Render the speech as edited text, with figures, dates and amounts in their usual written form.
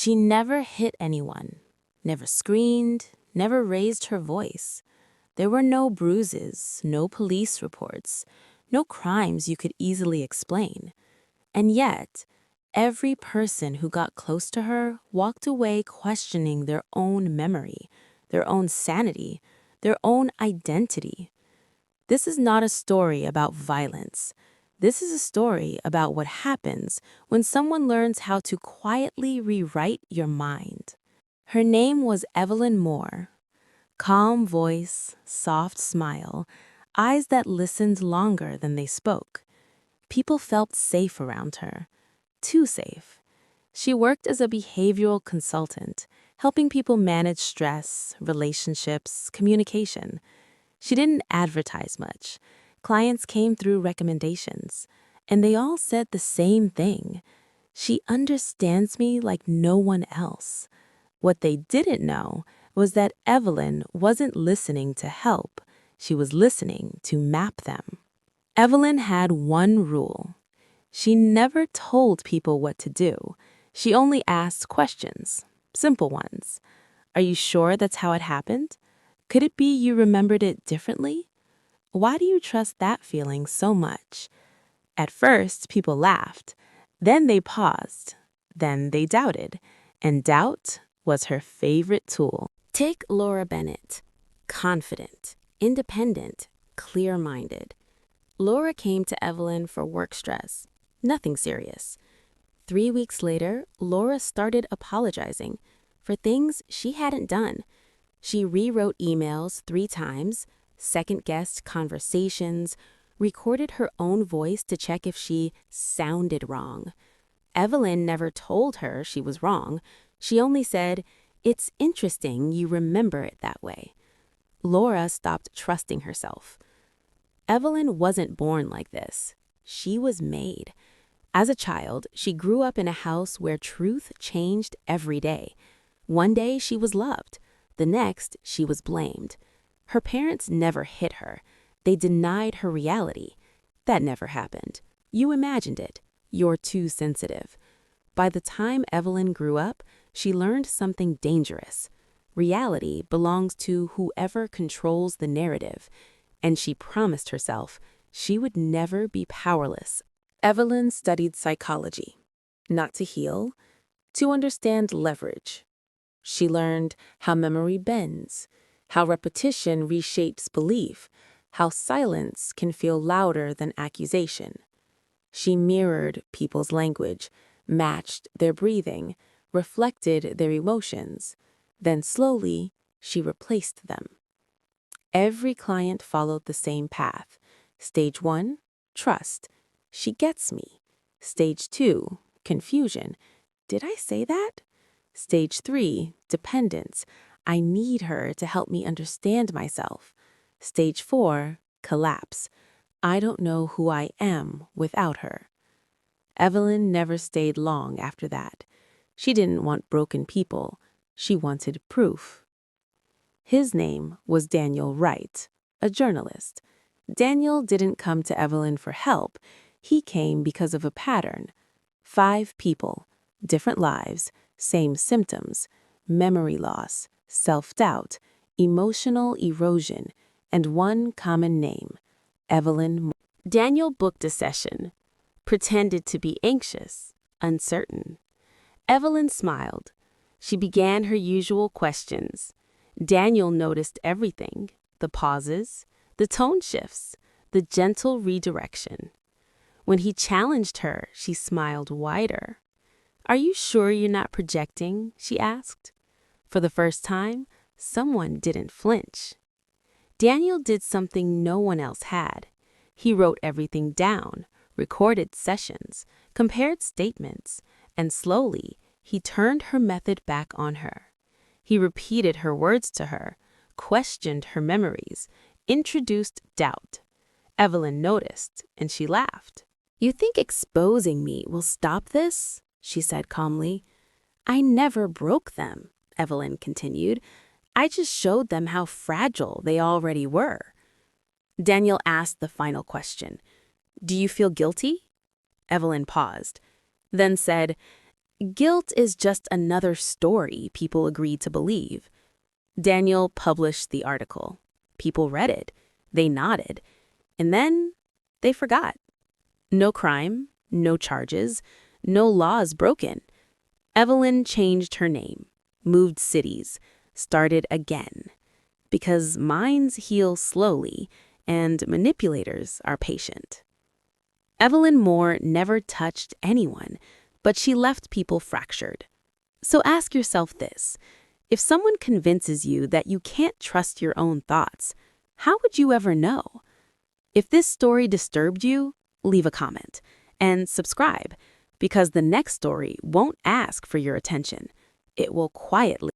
She never hit anyone, never screamed, never raised her voice. There were no bruises, no police reports, no crimes you could easily explain. And yet, every person who got close to her walked away questioning their own memory, their own sanity, their own identity. This is not a story about violence. This is a story about what happens when someone learns how to quietly rewrite your mind. Her name was Evelyn Moore. Calm voice, soft smile, eyes that listened longer than they spoke. People felt safe around her. Too safe. She worked as a behavioral consultant, helping people manage stress, relationships, communication. She didn't advertise much. Clients came through recommendations, and they all said the same thing. She understands me like no one else. What they didn't know was that Evelyn wasn't listening to help. She was listening to map them. Evelyn had one rule. She never told people what to do. She only asked questions, simple ones. Are you sure that's how it happened? Could it be you remembered it differently? Why do you trust that feeling so much? At first, people laughed. Then they paused. Then they doubted. And doubt was her favorite tool. Take Laura Bennett. Confident, independent, clear-minded. Laura came to Evelyn for work stress. Nothing serious. 3 weeks later, Laura started apologizing for things she hadn't done. She rewrote emails 3 times, second-guessed conversations, recorded her own voice to check if she sounded wrong. Evelyn never told her she was wrong. She only said, "It's interesting you remember it that way." Laura stopped trusting herself. Evelyn wasn't born like this. She was made. As a child, she grew up in a house where truth changed every day. One day she was loved. The next, she was blamed. Her parents never hit her. They denied her reality. That never happened. You imagined it. You're too sensitive. By the time Evelyn grew up, she learned something dangerous. Reality belongs to whoever controls the narrative, and she promised herself she would never be powerless. Evelyn studied psychology, not to heal, to understand leverage. She learned how memory bends, how repetition reshapes belief, how silence can feel louder than accusation. She mirrored people's language, matched their breathing, reflected their emotions. Then slowly, she replaced them. Every client followed the same path. Stage 1, trust. She gets me. Stage 2, confusion. Did I say that? Stage 3, dependence. I need her to help me understand myself. Stage 4, collapse. I don't know who I am without her. Evelyn never stayed long after that. She didn't want broken people. She wanted proof. His name was Daniel Wright, a journalist. Daniel didn't come to Evelyn for help. He came because of a pattern. 5 people, different lives, same symptoms, memory loss, self-doubt, emotional erosion, and one common name, Evelyn Moore. Daniel booked a session, pretended to be anxious, uncertain. Evelyn smiled. She began her usual questions. Daniel noticed everything, the pauses, the tone shifts, the gentle redirection. When he challenged her, she smiled wider. "Are you sure you're not projecting?" she asked. For the first time, someone didn't flinch. Daniel did something no one else had. He wrote everything down, recorded sessions, compared statements, and slowly, he turned her method back on her. He repeated her words to her, questioned her memories, introduced doubt. Evelyn noticed, and she laughed. "You think exposing me will stop this?" she said calmly. "I never broke them," Evelyn continued. "I just showed them how fragile they already were." Daniel asked the final question. "Do you feel guilty?" Evelyn paused, then said, Guilt is just another story people agreed to believe. Daniel published the article. People read it. They nodded. And then they forgot. No crime, no charges, no laws broken. Evelyn changed her name, moved cities, started again. Because minds heal slowly and manipulators are patient. Evelyn Moore never touched anyone, but she left people fractured. So ask yourself this. If someone convinces you that you can't trust your own thoughts, how would you ever know? If this story disturbed you, leave a comment and subscribe, because the next story won't ask for your attention. It will quietly